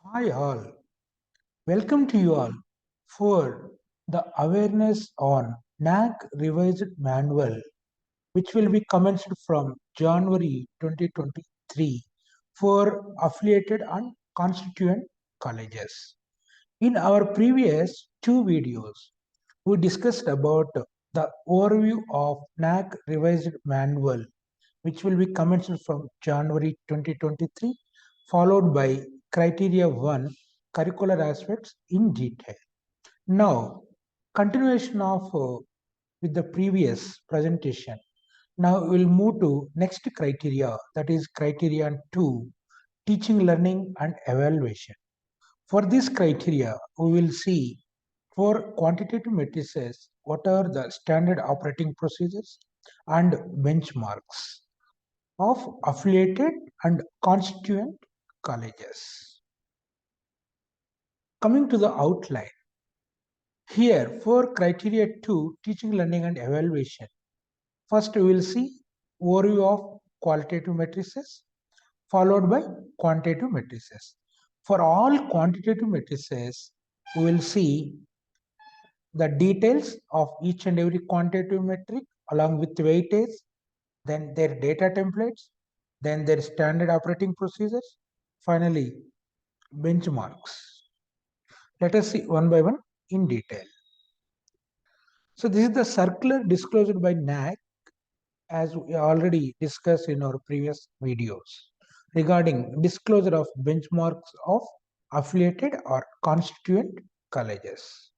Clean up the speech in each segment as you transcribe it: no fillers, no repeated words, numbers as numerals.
Hi all, welcome to you all for the awareness on NAAC revised manual which will be commenced from January 2023 for affiliated and constituent colleges. In our previous two videos, we discussed about the overview of NAAC revised manual which will be commenced from January 2023, followed by Criteria 1 curricular aspects in detail. Now, continuation of with the previous presentation. Now we will move to next criteria, that is Criterion 2, teaching, learning and evaluation. For this criteria, we will see for quantitative matrices, what are the standard operating procedures and benchmarks of affiliated and constituent colleges. Coming to the outline, here for criteria 2, teaching, learning and evaluation, first we will see overview of qualitative matrices followed by quantitative matrices. For all quantitative matrices, we will see the details of each and every quantitative metric along with weightage, then their data templates, then their standard operating procedures, finally benchmarks. Let us see one by one in detail. So this is the circular disclosed by NAAC as we already discussed in our previous videos regarding disclosure of benchmarks of affiliated or constituent colleges.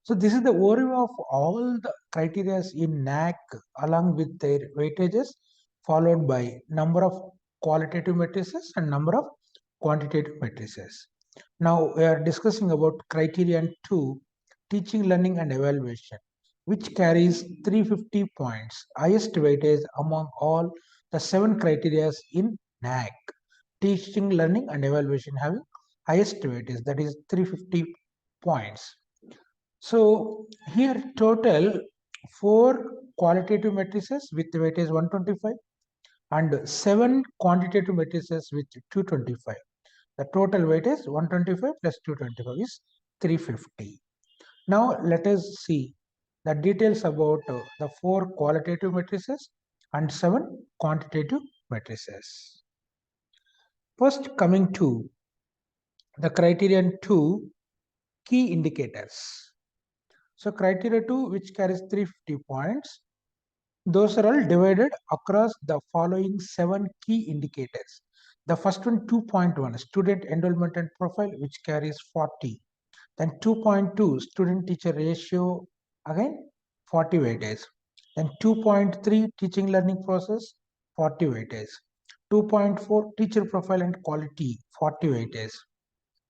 So this is the overview of all the criteria in NAAC along with their weightages, followed by number of qualitative matrices and number of quantitative matrices. Now we are discussing about criterion 2, teaching, learning and evaluation, which carries 350 points, highest weightage among all the 7 criteria in NAAC. Teaching, learning and evaluation having highest weightage, that is 350 points. So here total 4 qualitative matrices with weightage 125 and 7 quantitative matrices with 225. The total weightage 125 plus 225 is 350. Now let us see the details about the 4 qualitative matrices and 7 quantitative matrices. First, coming to the criterion 2, key indicators. So criteria 2, which carries 350 points, those are all divided across the following 7 key indicators. The first one 2.1, student enrollment and profile, which carries 40. Then 2.2, student teacher ratio, again 40 weightage. Then 2.3, teaching learning process, 40 weightage. 2.4, teacher profile and quality, 40 weightage.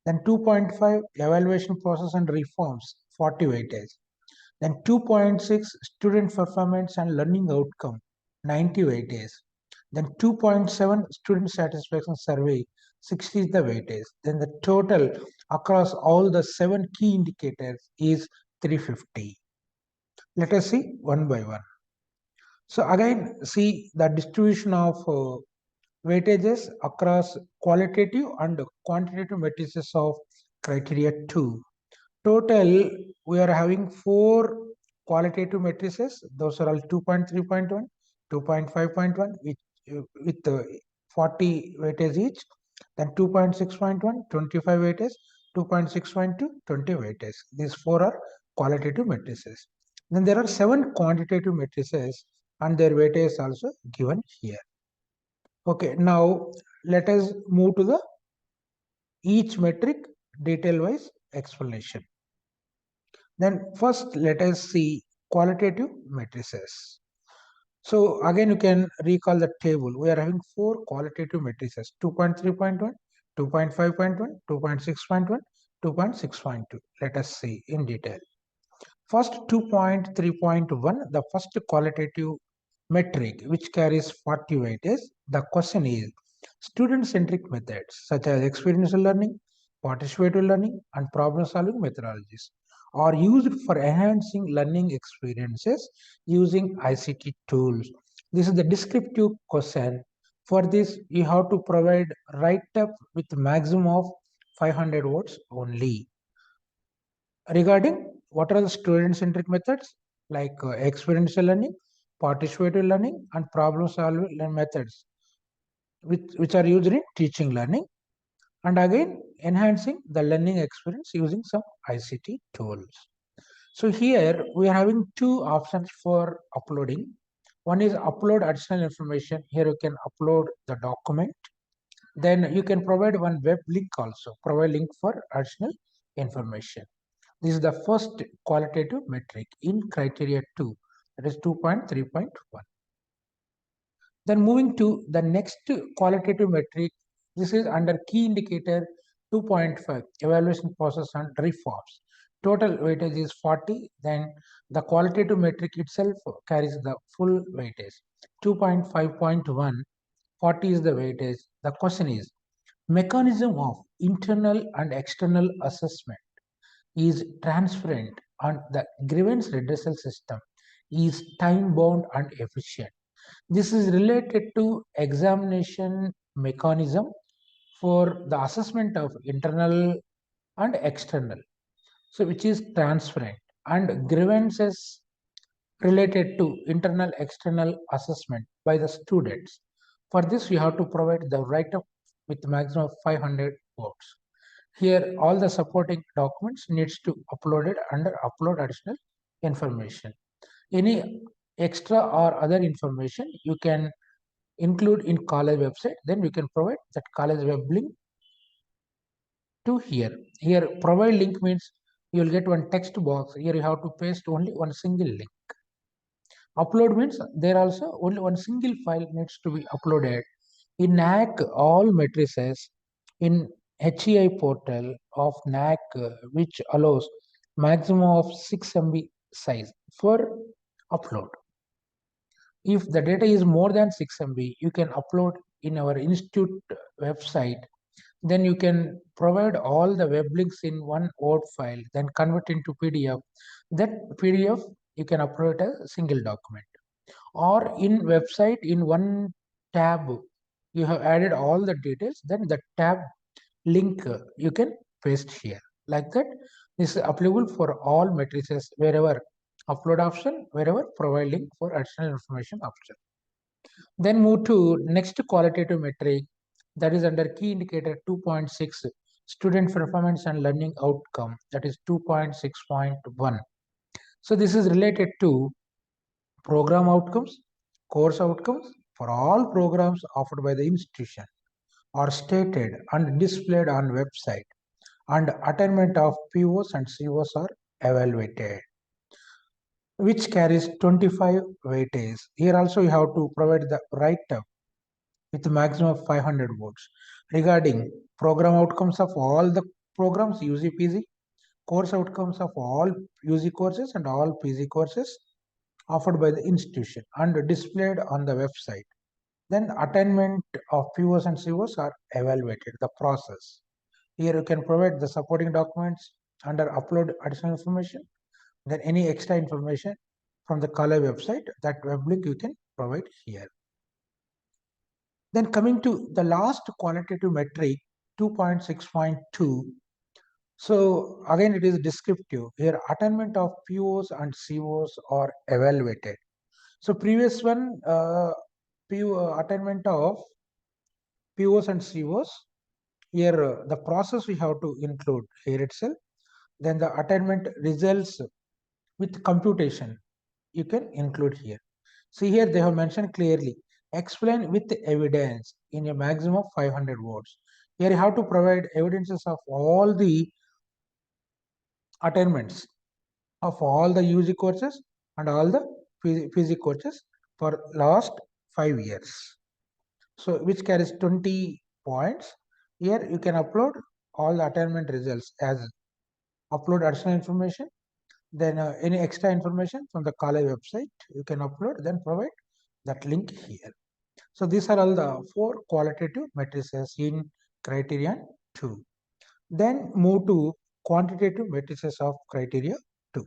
Then 2.5, evaluation process and reforms, 40 weightage. Then 2.6, student performance and learning outcome, 90 weightage. Then 2.7, student satisfaction survey, 60 is the weightage. Then the total across all the 7 key indicators is 350. Let us see one by one. So again, see the distribution of weightages across qualitative and quantitative matrices of criteria 2. Total, we are having 4 qualitative matrices. Those are all 2.3.1, 2.5.1, with 40 weightage each. Then 2.6.1, 25 weightage, 2.6.2, 20 weightage. These 4 are qualitative matrices. Then there are 7 quantitative matrices and their weightage is also given here. Okay, now let us move to the each metric detail wise explanation. Then first let us see qualitative matrices. So again you can recall the table. We are having 4 qualitative matrices: 2.3.1, 2.5.1, 2.6.1, 2.6.2. Let us see in detail. First 2.3.1, the first qualitative metric which carries 40 weightage. The question is student-centric methods such as experiential learning, participative learning and problem-solving methodologies are used for enhancing learning experiences using ICT tools. This is the descriptive question. For this, you have to provide write-up with maximum of 500 votes only. Regarding what are the student-centric methods like experiential learning, participative learning, and problem-solving methods, which are used in teaching learning, and again enhancing the learning experience using some ICT tools. So here we are having two options for uploading. One is upload additional information. Here you can upload the document. Then you can provide one web link also, provide link for additional information. This is the first qualitative metric in criteria 2, that is 2.3.1. Then moving to the next qualitative metric, this is under key indicator 2.5, evaluation process and reforms. Total weightage is 40, then the qualitative metric itself carries the full weightage. 2.5.1, 40 is the weightage. The question is, mechanism of internal and external assessment is transparent and the grievance redressal system is time bound and efficient. This is related to examination mechanism for the assessment of internal and external, so which is transparent, and grievances related to internal external assessment by the students. For this, you have to provide the write-up with maximum of 500 words. Here, all the supporting documents needs to uploaded under upload additional information. Any extra or other information you can include in college website, then we can provide that college web link to here. Here, provide link means you will get one text box. Here you have to paste only one single link. Upload means there also only one single file needs to be uploaded. In NAAC, all matrices in HEI portal of NAAC, which allows maximum of 6 MB size for upload. If the data is more than 6 MB, you can upload in our institute website. Then you can provide all the web links in one Word file, then convert into PDF. That PDF you can upload as a single document. Or in website, in one tab, you have added all the details, then the tab link you can paste here. Like that, this is applicable for all matrices, wherever upload option, wherever provide link for additional information option. Then move to next qualitative metric, that is under key indicator 2.6, student performance and learning outcome, that is 2.6.1. So this is related to program outcomes, course outcomes for all programs offered by the institution are stated and displayed on website, and attainment of POs and COs are evaluated, which carries 25 weightage. Here also you have to provide the write-up with a maximum of 500 words regarding program outcomes of all the programs UGPG, course outcomes of all UG courses and all PG courses offered by the institution and displayed on the website. Then attainment of POs and COs are evaluated, the process. Here you can provide the supporting documents under upload additional information, then any extra information from the college website, that web link you can provide here. Then coming to the last qualitative metric, 2.6.2. So again, it is descriptive. Here, attainment of POs and COs are evaluated. So previous one, attainment of POs and COs. Here, the process we have to include here itself. Then the attainment results with computation you can include here. See here, they have mentioned clearly, explain with evidence in a maximum of 500 words. Here you have to provide evidences of all the attainments of all the UG courses and all the PG courses for last 5 years. So which carries 20 points. Here you can upload all the attainment results as upload additional information. Then any extra information from the college website you can upload, then provide that link here. So these are all the 4 qualitative matrices in Criterion 2. Then move to quantitative matrices of criteria 2.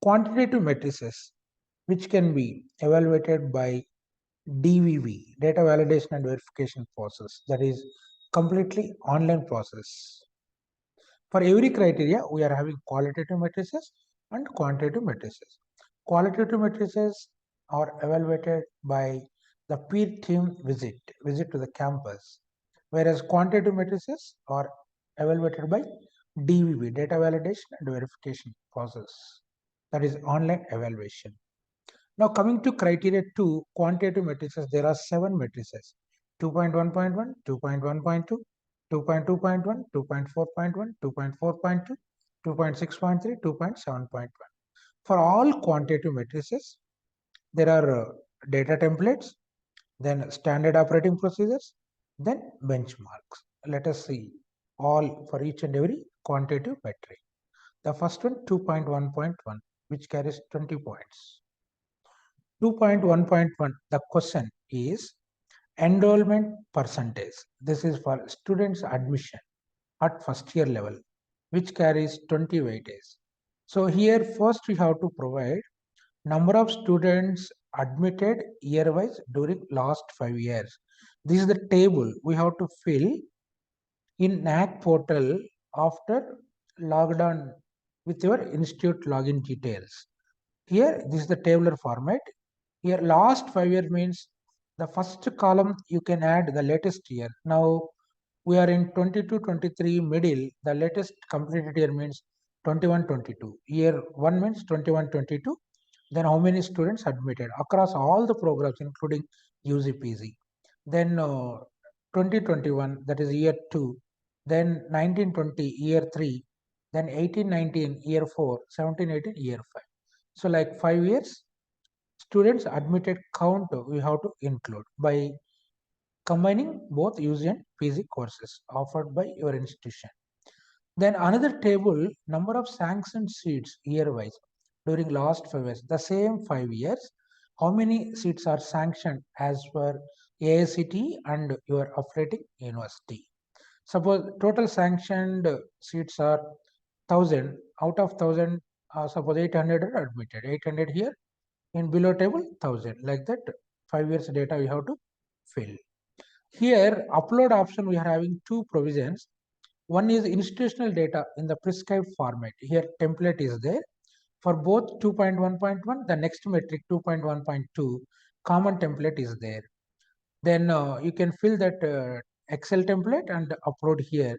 Quantitative matrices, which can be evaluated by DVV, data validation and verification process, that is completely online process. For every criteria, we are having qualitative matrices and quantitative matrices. Qualitative matrices are evaluated by the peer team visit to the campus, whereas quantitative matrices are evaluated by DVB, data validation and verification process, that is online evaluation. Now coming to criteria 2, quantitative matrices, there are 7 matrices: 2.1.1, 2.1.2, 2.2.1, 2.4.1, 2.4.2, 2.6.3, 2.7.1. For all quantitative matrices, there are data templates, then standard operating procedures, then benchmarks. Let us see all for each and every quantitative metric. The first one, 2.1.1, which carries 20 points. 2.1.1, the question is enrollment percentage. This is for students admission at first year level, which carries 20 weightage. So here first we have to provide number of students admitted year wise during last 5 years. This is the table we have to fill in NAAC portal after logged on with your institute login details. Here this is the tabular format. Here last 5 years means the first column you can add the latest year. Now we are in 22-23 middle. The latest completed year means 21-22. Year 1 means 21-22. Then how many students admitted across all the programs including UGPG. Then 2021, that is year 2. Then 1920 year 3. Then 18-19 year 4. 17-18 year 5. So like 5 years students admitted count we have to include by combining both UG and PG courses offered by your institution. Then another table, number of sanctioned seats year wise during last 5 years, the same 5 years, how many seats are sanctioned as per AICT and your affiliating university. Suppose total sanctioned seats are 1000, out of 1000, suppose 800 are admitted, 800 here, in below table 1000, like that 5 years data we have to fill. Here upload option we are having two provisions. One is institutional data in the prescribed format. Here template is there. For both 2.1.1, the next metric 2.1.2, common template is there. Then you can fill that Excel template and upload here.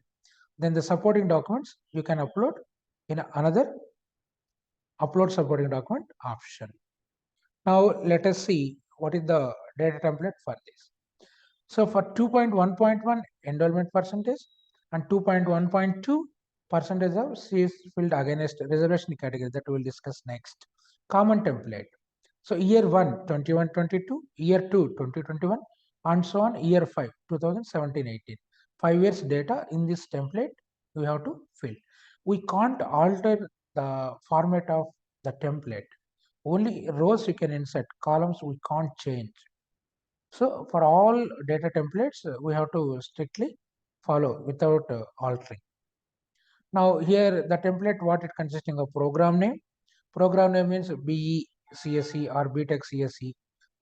Then the supporting documents you can upload in another upload supporting document option. Now let us see what is the data template for this. So for 2.1.1 enrollment percentage and 2.1.2 percentage of seats filled against reservation category, that we will discuss next. Common template. So year 1 21-22, year 2 2021, and so on, year 5 2017-18. 5 years data in this template we have to fill. We can't alter the format of the template. Only rows you can insert, columns we can't change. So for all data templates, we have to strictly follow without altering. Now here the template, what it consisting of: program name. Program name means BE CSE or BTech CSE,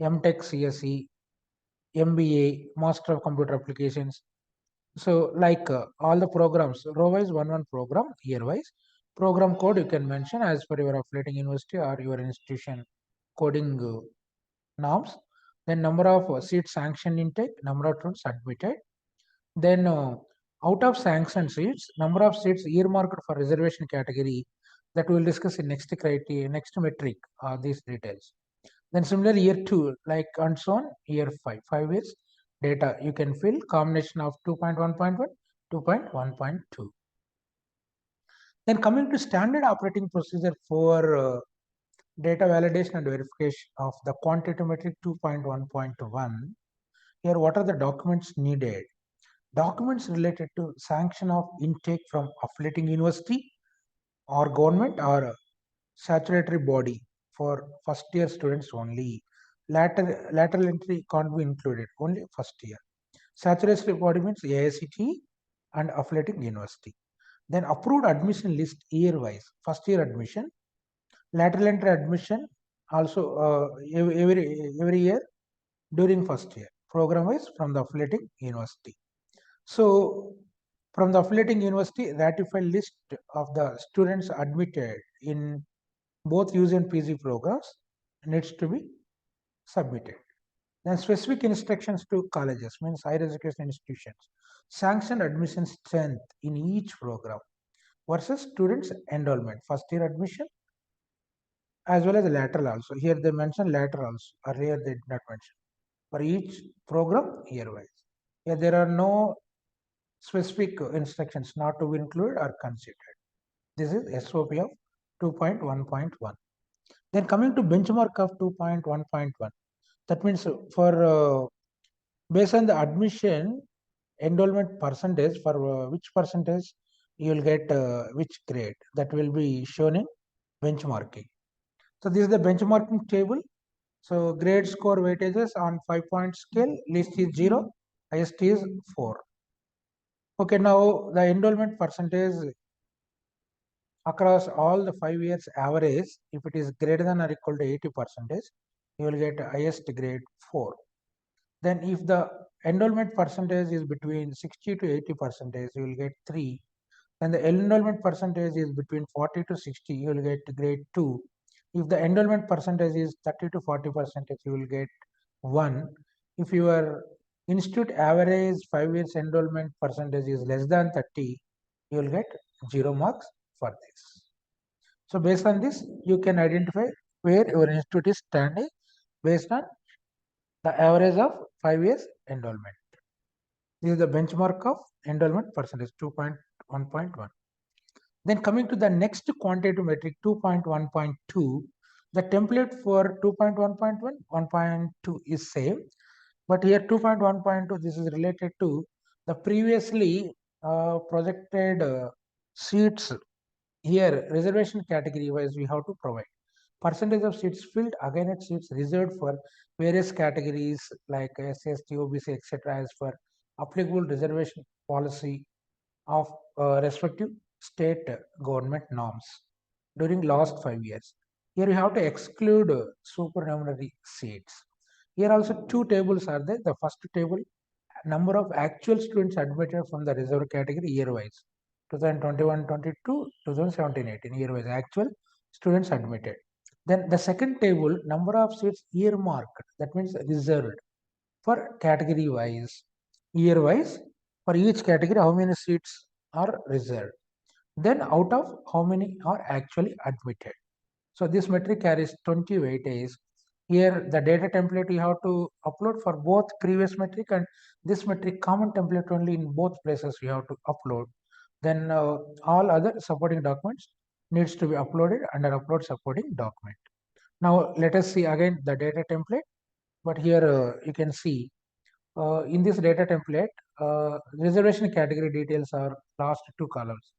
MTech CSE, MBA, Master of Computer Applications. So like all the programs, row wise one program, year wise. Program code you can mention as per your affiliating university or your institution coding norms. Then number of seats sanctioned intake, number of students admitted. Then out of sanctioned seats, number of seats earmarked for reservation category, that we will discuss in next criteria, next metric, these details. Then similar year 2, like and so on, year 5, 5 years data you can fill combination of 2.1.1, 2.1.2. Then coming to standard operating procedure for data validation and verification of the quantitative metric 2.1.1. Here, what are the documents needed? Documents related to sanction of intake from affiliating university or government or statutory body for first year students only. Lateral entry can't be included, only first year. Statutory body means AICT and affiliating university. Then approved admission list year wise, first year admission, lateral entry admission also every year during first year, program wise from the affiliating university. So from the affiliating university, ratified list of the students admitted in both UG and PG programs needs to be submitted. Then specific instructions to colleges, means higher education institutions, sanction admission strength in each program versus students enrollment, first year admission as well as lateral also. Here they mention lateral also. Earlier they did not mention. For each program year wise. Here there are no specific instructions not to be included or considered. This is SOP of 2.1.1. Then coming to benchmark of 2.1.1. That means for based on the admission enrollment percentage, for which percentage you will get which grade, that will be shown in benchmarking. So this is the benchmarking table. So grade score weightages on 5-point scale, least is 0, highest is 4. Okay, now the enrollment percentage across all the 5 years average, if it is greater than or equal to 80 percentage, you will get highest grade 4. Then if the enrollment percentage is between 60 to 80 percentage, you will get 3. Then the enrollment percentage is between 40 to 60, you will get grade 2. If the enrollment percentage is 30 to 40 percentage, you will get 1. If your institute average 5 years enrollment percentage is less than 30, you will get 0 marks for this. So based on this, you can identify where your institute is standing based on the average of 5 years enrollment. This is the benchmark of enrollment percentage 2.1.1. Then coming to the next quantitative metric 2.1.2, the template for 2.1.1, 1.2 is same, but here 2.1.2, this is related to the previously projected seats. Here reservation category wise we have to provide percentage of seats filled against seats reserved for various categories like SST, OBC, etc. as per applicable reservation policy of respective state government norms during last 5 years. Here you have to exclude supernumerary seats. Here also two tables are there. The first table, number of actual students admitted from the reserve category year wise, 2021-22, 2017-18 year wise actual students admitted. Then the second table, number of seats earmarked, that means reserved for category wise, year wise, for each category how many seats are reserved. Then out of how many are actually admitted. So this metric carries 20 weightage. Here the data template you have to upload for both previous metric and this metric common template only in both places you have to upload. Then all other supporting documents needs to be uploaded under upload supporting document. Now let us see again the data template, but here you can see in this data template, reservation category details are last two columns.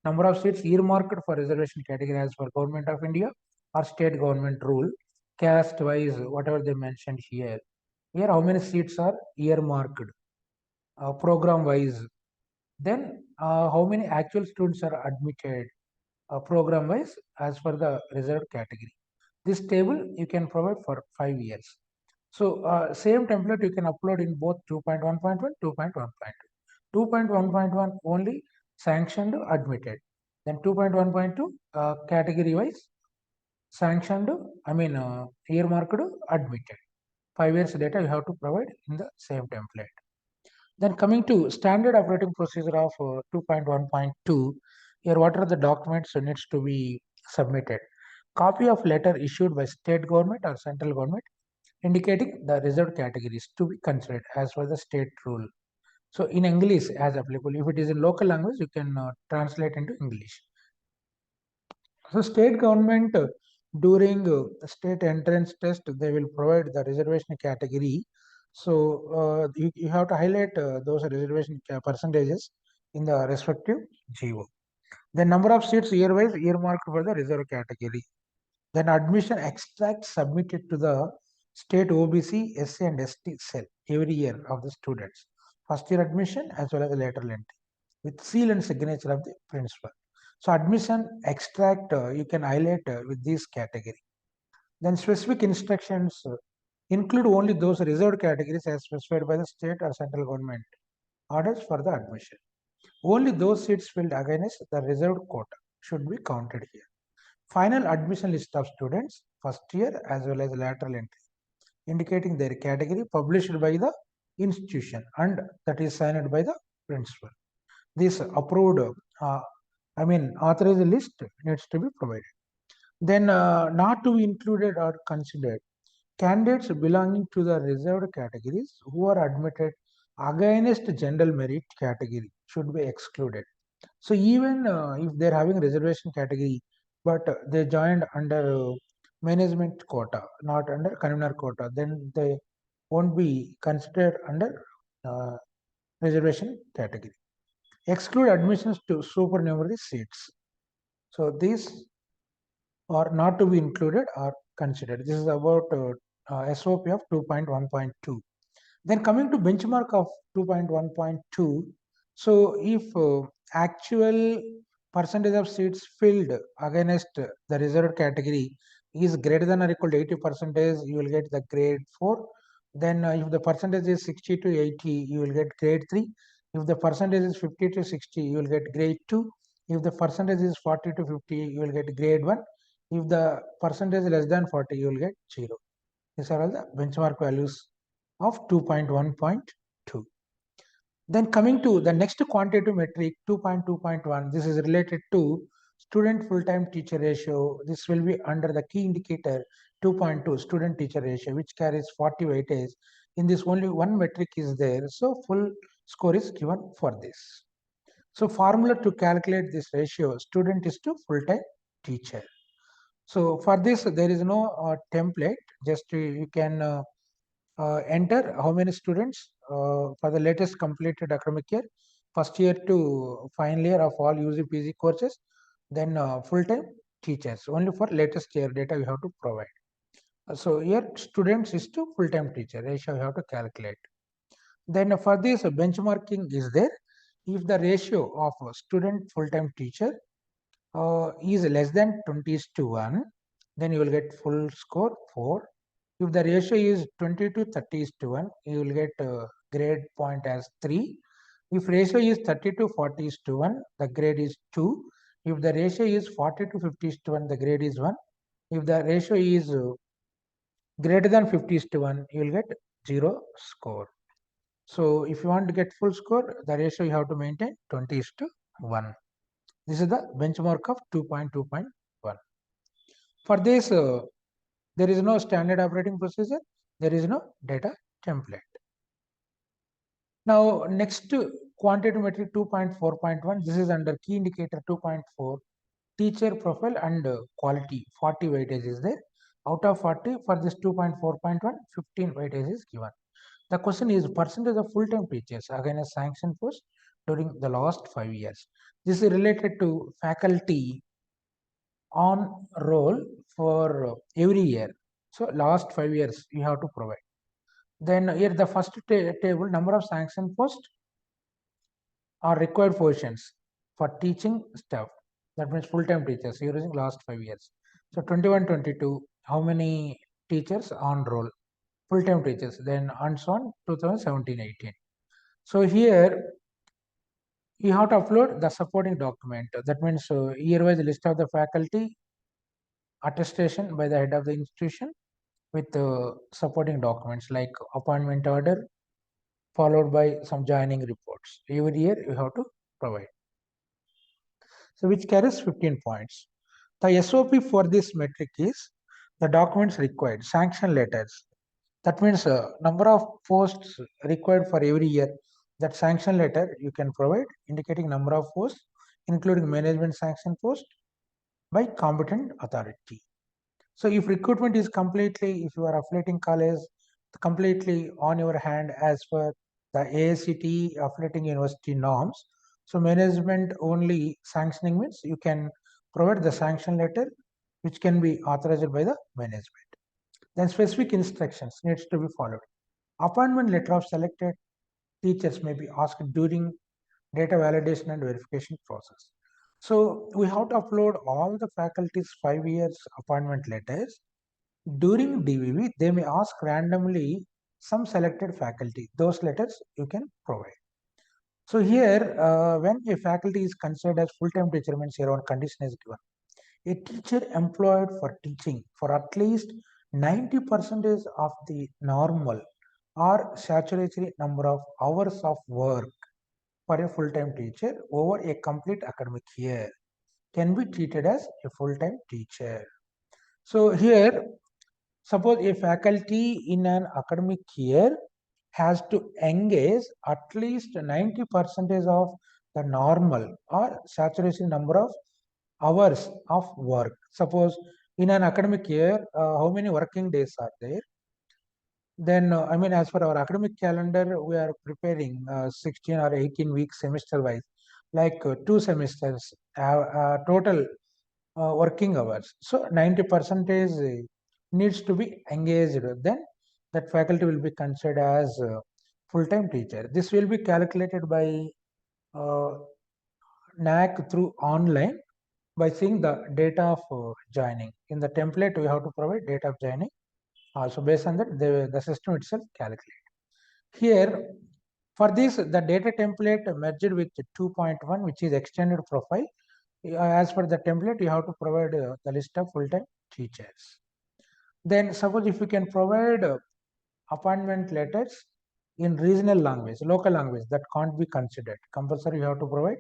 Number of seats earmarked for reservation category as per Government of India or state government rule, caste wise, whatever they mentioned here. Here, how many seats are earmarked, program wise. Then, how many actual students are admitted, program wise, as per the reserved category. This table you can provide for 5 years. So same template you can upload in both 2.1.1, 2.1.2. 2.1.1 only sanctioned admitted. Then 2.1.2 category wise sanctioned, earmarked admitted. 5 years data you have to provide in the same template. Then coming to standard operating procedure of 2.1.2, here what are the documents that needs to be submitted? Copy of letter issued by state government or central government indicating the reserved categories to be considered as per the state rule. So in English as applicable, if it is in local language, you can translate into English. So state government during state entrance test, they will provide the reservation category. So you have to highlight those reservation percentages in the respective GO. The number of seats year-wise earmarked for the reserve category. Then admission extract submitted to the state OBC, SC and ST cell every year of the students. First year admission as well as the lateral entry with seal and signature of the principal. So admission extract you can highlight with this category. Then specific instructions include only those reserved categories as specified by the state or central government. orders for the admission. Only those seats filled against the reserved quota should be counted here. Final admission list of students, first year as well as lateral entry, indicating their category, published by the institution and that is signed by the principal. This approved, authorized list needs to be provided. Then not to be included or considered, candidates belonging to the reserved categories who are admitted against general merit category should be excluded. So even if they're having reservation category, but they joined under management quota, not under convener quota, then they won't be considered under uh, reservation category. Exclude admissions to supernumerary seats. So these are not to be included or considered. This is about SOP of 2.1.2. Then coming to benchmark of 2.1.2, so if actual percentage of seats filled against the reserved category is greater than or equal to 80 percentage, you will get the grade 4. Then if the percentage is 60 to 80, you will get grade 3. If the percentage is 50 to 60, you will get grade 2. If the percentage is 40 to 50, you will get grade 1. If the percentage is less than 40, you will get 0. These are all the benchmark values of 2.1.2. Then coming to the next quantitative metric 2.2.1, this is related to student full-time teacher ratio. This will be under the key indicator 2.2 student teacher ratio, which carries 40 weightage. In this only one metric is there, so full score is given for this. So formula to calculate this ratio student is to full-time teacher. So for this there is no template, just you can enter how many students for the latest completed academic year, first year to final year of all UG/PG courses, then full-time teachers. Only for latest year data we have to provide. So here students is to full-time teacher ratio we have to calculate. Then for this benchmarking is there. If the ratio of student full-time teacher is less than 20:1, then you will get full score 4. If the ratio is 20 to 30:1, you will get grade point as 3. If ratio is 30 to 40:1, the grade is 2. If the ratio is 40 to 50:1, the grade is 1. If the ratio is greater than 50:1, you will get 0 score. So if you want to get full score, the ratio you have to maintain 20:1. This is the benchmark of 2.2.1. For this, there is no standard operating procedure. There is no data template. Now, next quantitative metric 2.4.1. This is under key indicator 2.4. Teacher profile and quality. 40 weightage is there. Out of 40 for this 2.4.1, 15 weightage is given. The question is percentage of full-time teachers against sanction post during the last 5 years. This is related to faculty on roll for every year. So last 5 years you have to provide. Then here the first table, number of sanction posts or required positions for teaching staff. That means full-time teachers using last 5 years. So 21-22, how many teachers on roll? Full-time teachers. Then and so on 2017-18. So here you have to upload the supporting document. That means year-wise list of the faculty, attestation by the head of the institution with supporting documents like appointment order followed by some joining reports. Every year you have to provide. So which carries 15 points. The SOP for this metric is the documents required, sanction letters. That means number of posts required for every year. That sanction letter you can provide indicating number of posts including management sanction post by competent authority. So if recruitment is completely, if you are affiliating college, completely on your hand as per the AICTE affiliating university norms, so management only sanctioning means you can provide the sanction letter which can be authorized by the management. Then specific instructions needs to be followed. Appointment letter of selected teachers may be asked during data validation and verification process. So we have to upload all the faculty's 5 years appointment letters. During DVV, they may ask randomly some selected faculty. Those letters you can provide. So here, when a faculty is considered as full-time teacher, means here one condition is given. A teacher employed for teaching for at least 90% of the normal or statutory number of hours of work for a full-time teacher over a complete academic year can be treated as a full-time teacher. So here, suppose a faculty in an academic year has to engage at least 90% of the normal or saturation number of hours of work. Suppose in an academic year, how many working days are there? Then, I mean, as per our academic calendar, we are preparing 16 or 18 weeks semester wise, like 2 semesters, total working hours. So 90% needs to be engaged. Then that faculty will be considered as full-time teacher. This will be calculated by uh, NAAC through online by seeing the date of joining. In the template, we have to provide date of joining. So based on that, the system itself calculates. Here, for this, the data template merged with 2.1, which is extended profile. As per the template, you have to provide the list of full-time teachers. Then suppose if you can provide appointment letters in regional language, local language, that can't be considered. Compulsory you have to provide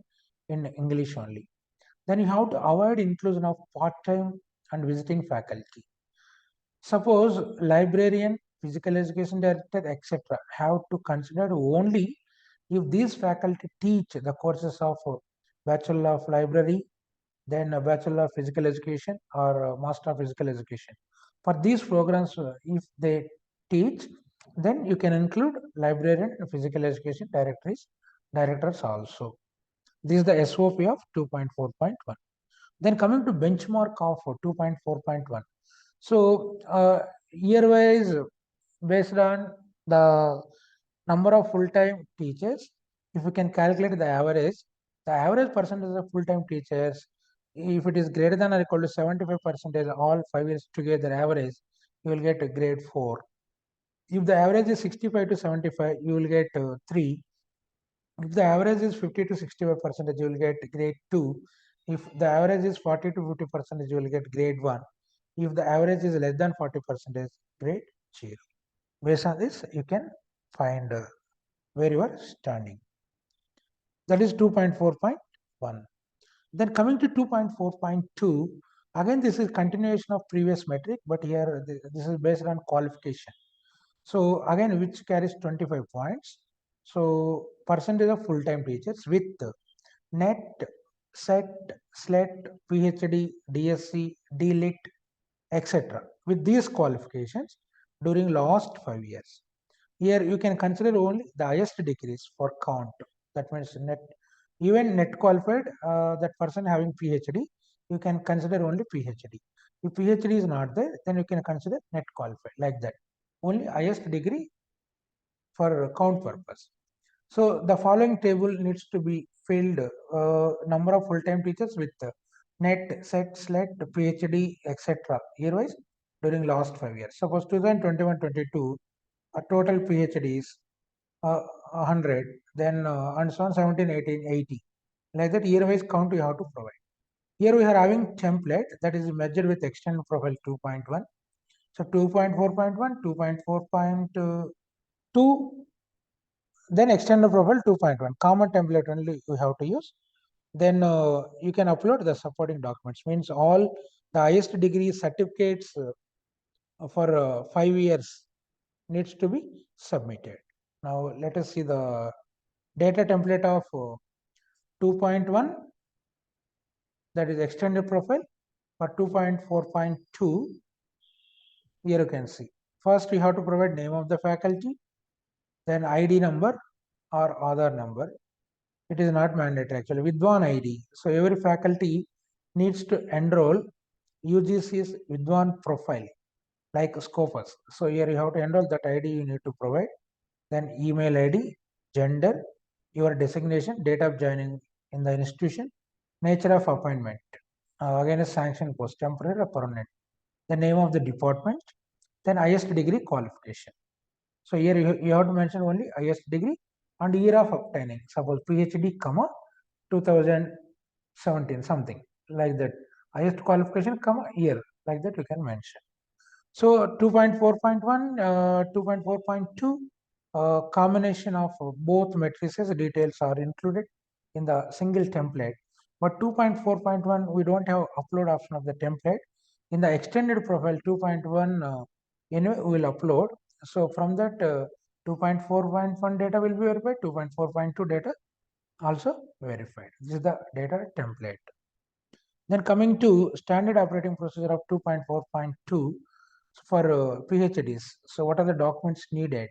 in English only. Then you have to avoid inclusion of part-time and visiting faculty. Suppose librarian, physical education director, etc. have to consider only if these faculty teach the courses of Bachelor of Library, then a Bachelor of Physical Education or Master of Physical Education. For these programs, if they teach, then you can include librarian and physical education directors also. This is the SOP of 2.4.1. Then coming to benchmark of 2.4.1. So year-wise, based on the number of full-time teachers, if you can calculate the average percentage of full-time teachers, if it is greater than or equal to 75%, all 5 years together average, you will get a grade 4. If the average is 65 to 75, you will get 3. If the average is 50 to 65%, you will get grade 2. If the average is 40 to 50%, you will get grade 1. If the average is less than 40%, grade 0. Based on this, you can find where you are standing. That is 2.4.1. Then coming to 2.4.2, again this is continuation of previous metric, but here this is based on qualification. So again, which carries 25 points. So percentage of full-time teachers with NET, SET, SLET, PhD, DSc, DLIT, etc. With these qualifications during last 5 years. Here you can consider only the highest degrees for count. That means net, even net qualified, that person having PhD, you can consider only PhD. If PhD is not there, then you can consider net qualified like that. Only highest degree for count purpose. So the following table needs to be filled: number of full-time teachers with net, SET, SLET, PhD, etc. year-wise during last 5 years. Suppose 2021-22, a total PhDs 100, then and so on 17, 18, 80. Like that year-wise count you have to provide. Here we are having template that is measured with extended profile 2.1. So 2.4.1, 2.4.2, then extended profile 2.1. Common template only we have to use. Then you can upload the supporting documents. Means all the highest degree certificates for 5 years needs to be submitted. Now let us see the data template of 2.1, that is extended profile. For 2.4.2, here you can see. First, you have to provide name of the faculty, then ID number or Aadhaar number. It is not mandatory actually. Vidwan ID. So every faculty needs to enroll UGC's Vidwan profile like Scopus. So here you have to enroll that ID you need to provide. Then email ID, gender, your designation, date of joining in the institution, nature of appointment. Again, a sanction post, temporary or permanent. The name of the department, then highest degree qualification. So here you have to mention only highest degree and year of obtaining, suppose PhD, 2017, something like that. Highest qualification, year, like that you can mention. So 2.4.1, 2.4.2, combination of both matrices details are included in the single template. But 2.4.1, we don't have upload option of the template. In the extended profile 2.1, anyway, we will upload. So from that 2.4.1 data will be verified, 2.4.2 data also verified. This is the data template. Then coming to standard operating procedure of 2.4.2 for PhDs. So what are the documents needed?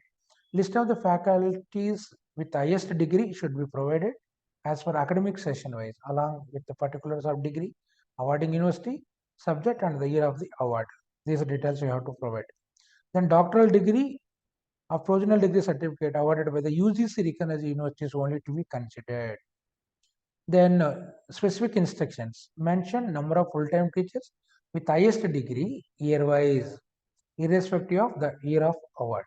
List of the faculties with highest degree should be provided as per academic session wise, along with the particulars of degree, awarding university, subject and the year of the award. These details you have to provide. Then doctoral degree or provisional degree certificate awarded by the UGC recognized universities only to be considered. Then specific instructions mention number of full-time teachers with highest degree year-wise, irrespective of the year of award.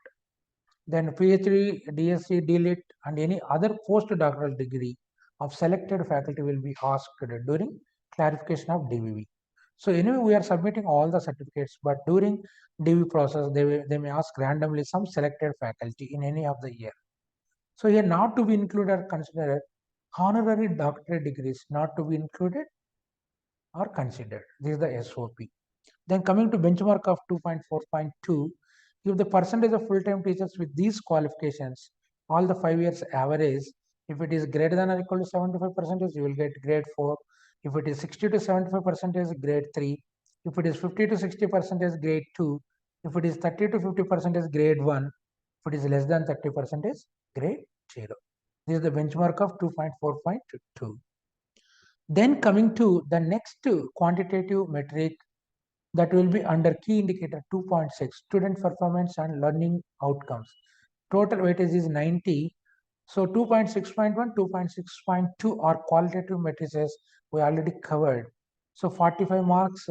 Then PhD, DSc, DLit, and any other postdoctoral degree of selected faculty will be asked during clarification of DVV. So anyway, we are submitting all the certificates, but during DV process, they may ask randomly some selected faculty in any of the year. So here not to be included or considered honorary doctorate degrees not to be included or considered. This is the SOP. Then coming to benchmark of 2.4.2, if the percentage of full-time teachers with these qualifications, all the 5 years average, if it is greater than or equal to 75%, you will get grade 4. If it is 60 to 75%, grade 3. If it is 50 to 60%, grade 2. If it is 30 to 50%, grade 1. If it is less than 30%, grade 0. This is the benchmark of 2.4.2. Then coming to the next quantitative metric that will be under key indicator 2.6, student performance and learning outcomes. Total weightage is 90. So 2.6.1, 2.6.2 are qualitative matrices we already covered. So 45 marks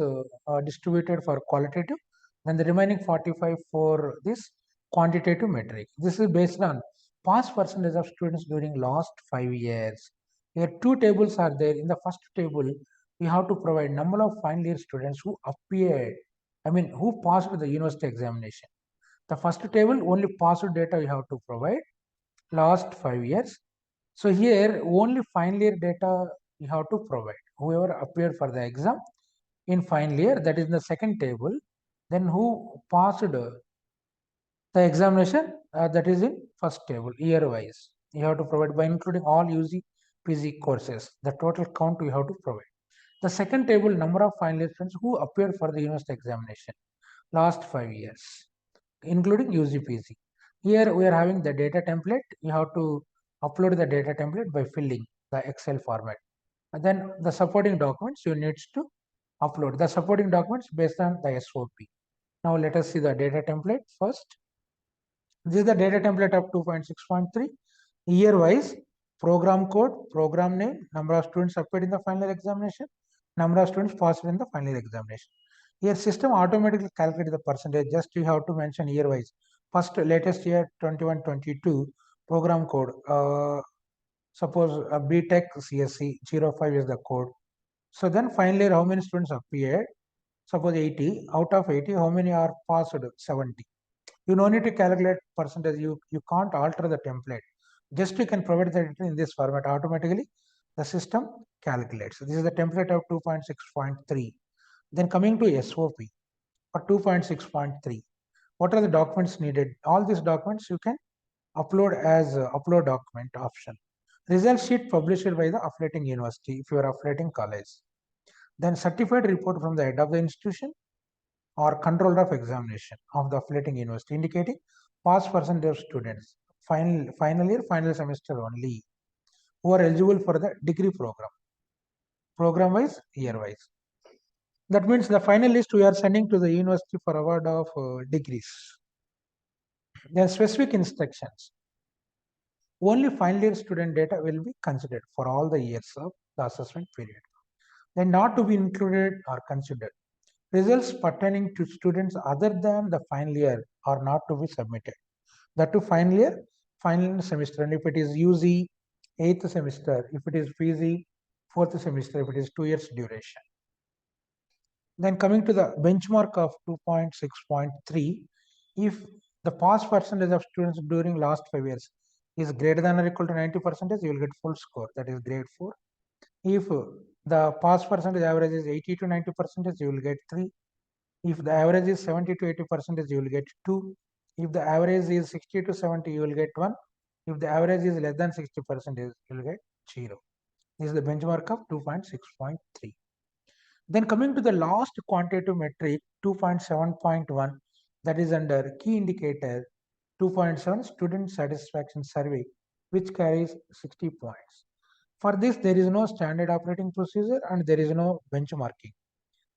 distributed for qualitative, and the remaining 45 for this quantitative metric. This is based on pass percentage of students during last 5 years. Here two tables are there. In the first table, we have to provide number of final year students who appeared, who passed the university examination. The first table only passed data we have to provide last 5 years. So here only final year data you have to provide. Whoever appeared for the exam in final year, that is in the second table, then who passed the examination, that is in first table, year wise. You have to provide by including all UG, PG courses. The total count you have to provide. The second table, number of final year students who appeared for the university examination last 5 years, including UGPC. Here we are having the data template. You have to upload the data template by filling the Excel format. And then the supporting documents you need to upload. The supporting documents based on the SOP. Now let us see the data template first. This is the data template of 2.6.3. Year wise, program code, program name, number of students appeared in the final examination, number of students passed in the final examination. Here system automatically calculates the percentage. Just you have to mention year wise. First latest year 21-22 program code. Suppose a BTech CSC 05 is the code. So then final year how many students appeared? Suppose 80. Out of 80, how many are passed? 70. You no need to calculate percentage. You can't alter the template. Just you can provide the data in this format. Automatically the system calculates. This is the template of 2.6.3. Then coming to SOP for 2.6.3. What are the documents needed? All these documents you can upload as upload document option. Result sheet published by the affiliating university if you are affiliating college. Then certified report from the head of the institution or controller of examination of the affiliating university indicating pass percentage of students final year, final semester only who are eligible for the degree program wise, year wise. That means the final list we are sending to the university for award of degrees. Then specific instructions. Only final year student data will be considered for all the years of the assessment period. Then not to be included or considered. Results pertaining to students other than the final year are not to be submitted. That to final year, final semester, and if it is UZ, 8th semester, if it is PG, 4th semester, if it is 2 years duration. Then coming to the benchmark of 2.6.3, if the pass percentage of students during last 5 years is greater than or equal to 90%, you will get full score, that is grade 4. If the pass percentage average is 80 to 90%, you will get 3. If the average is 70 to 80%, you will get 2. If the average is 60 to 70, you will get 1. If the average is less than 60%, you will get 0. This is the benchmark of 2.6.3. Then coming to the last quantitative metric, 2.7.1, that is under key indicator 2.7 student satisfaction survey, which carries 60 points. For this, there is no standard operating procedure and there is no benchmarking.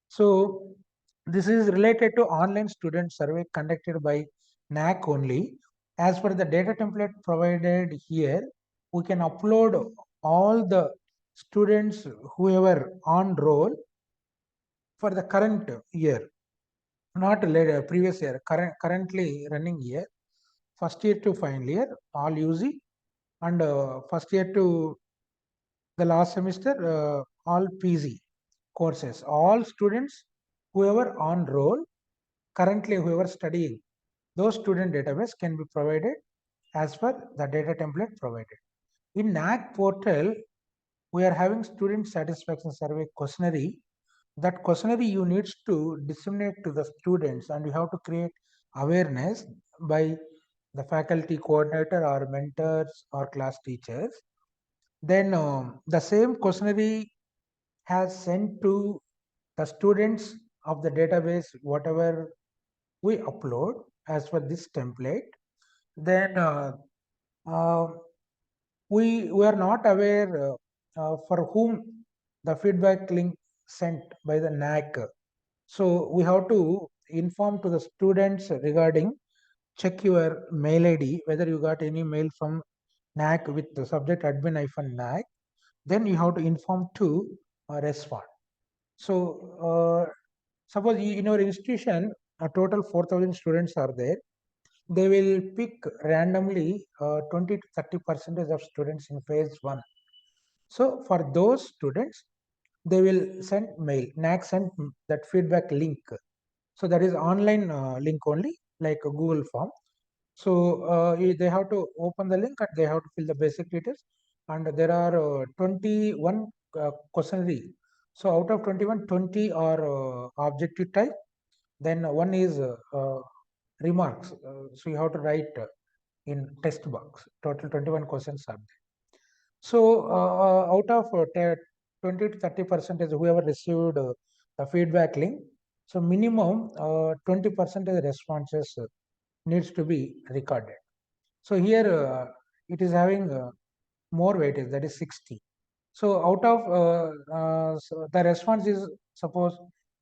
So this is related to online student survey conducted by NAAC only. As per the data template provided here, we can upload all the students whoever on roll for the current year, not later, previous year, currently running year, first year to final year, all UZ, and first year to the last semester, all PG courses, all students, whoever on roll, currently whoever studying, those student database can be provided as per the data template provided. In NAAC portal, we are having student satisfaction survey questionnaire. That questionnaire you needs to disseminate to the students, and you have to create awareness by the faculty coordinator or mentors or class teachers. Then the same questionnaire has sent to the students of the database whatever we upload as per this template. Then uh, we are not aware for whom the feedback link sent by the NAAC. So we have to inform to the students regarding check your mail ID whether you got any mail from NAAC with the subject admin-NAAC. Then you have to inform to respond. So suppose in your institution a total 4,000 students are there. They will pick randomly 20 to 30% of students in phase 1. So for those students, they will send mail. NAAC send that feedback link. So that is online link only, like a Google form. So they have to open the link and they have to fill the basic details. And there are 21 questionnaire. So out of 21, 20 are objective type. Then one is remarks. So you have to write in text box. Total 21 questions are there. So out of 20 to 30% is whoever received the feedback link. So minimum 20% of the responses needs to be recorded. So here it is having more weightage, that is 60. So out of so the response is suppose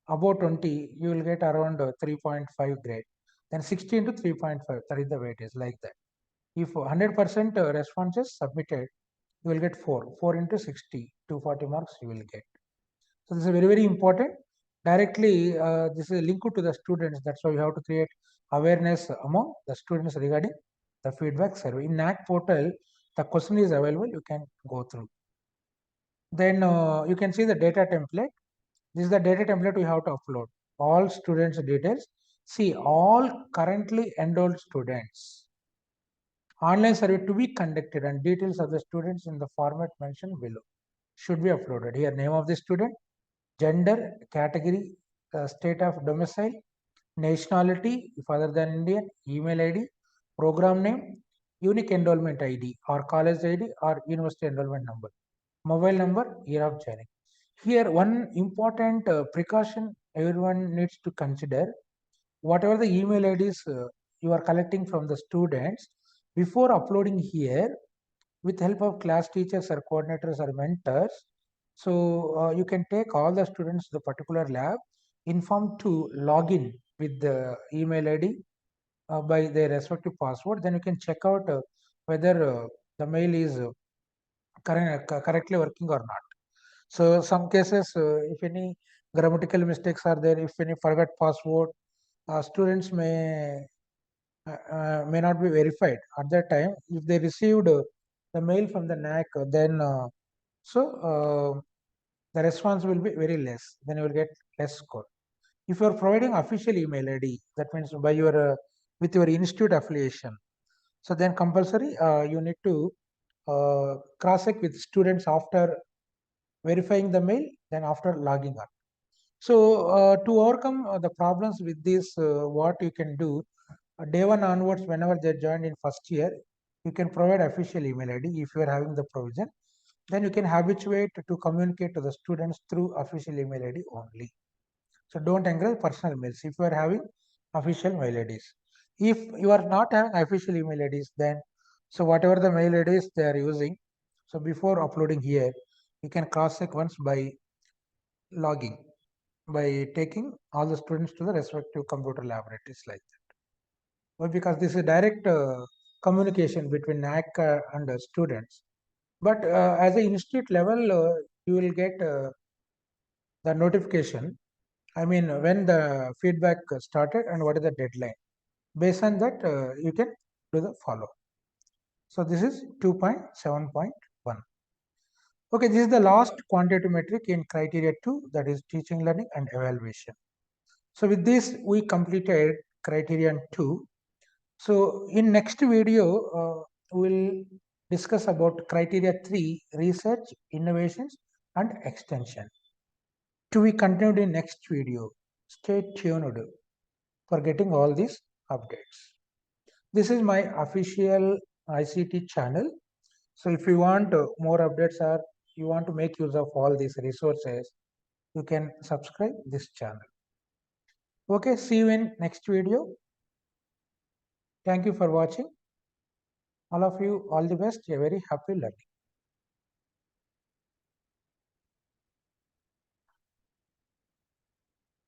about 20, you will get around 3.5 grade. Then 60 into 3.5, that is the weightage like that. If 100% responses submitted, you will get 4. 4 into 60, 240 marks you will get. So this is very, very important. Directly, this is linked to the students. That's why you have to create awareness among the students regarding the feedback survey. In NAAC portal, the question is available. You can go through. Then you can see the data template. This is the data template we have to upload. All students' details. See, all currently enrolled students. Online survey to be conducted and details of the students in the format mentioned below should be uploaded. Here, name of the student, gender, category, state of domicile, nationality, if other than Indian, email ID, program name, unique enrollment ID or college ID or university enrollment number, mobile number, year of joining. Here, one important precaution everyone needs to consider, whatever the email IDs you are collecting from the students, before uploading here, with help of class teachers or coordinators or mentors, so you can take all the students to the particular lab, inform to login with the email ID by their respective password. Then you can check out whether the mail is correctly working or not. So some cases, if any grammatical mistakes are there, if any forgot password, students may may not be verified at that time. If they received the mail from the NAAC, then the response will be very less. Then you will get less score. If you are providing official email ID, that means by your with your institute affiliation, so then compulsory you need to cross check with students after verifying the mail, then after logging on. So to overcome the problems with this, what you can do, day one onwards, whenever they joined in first year, you can provide official email ID if you are having the provision. Then you can habituate to communicate to the students through official email ID only. So don't encourage personal mails if you are having official mail IDs. If you are not having official email IDs, then so whatever the mail IDs they are using, so before uploading here, you can cross check once by logging, by taking all the students to the respective computer laboratories like that. Well, because this is direct communication between NAAC and students. But as an institute level, you will get the notification. I mean, when the feedback started and what is the deadline. Based on that, you can do the follow. So this is 2.7.1. Okay, this is the last quantitative metric in criteria 2, that is teaching, learning, and evaluation. So with this, we completed criterion 2. So in next video, we'll discuss about criteria 3, research, innovations, and extension. To be continued in next video. Stay tuned for getting all these updates. This is my official ICT channel. So if you want more updates or you want to make use of all these resources, you can subscribe this channel. Okay, see you in next video. Thank you for watching. All of you, all the best. A very happy learning.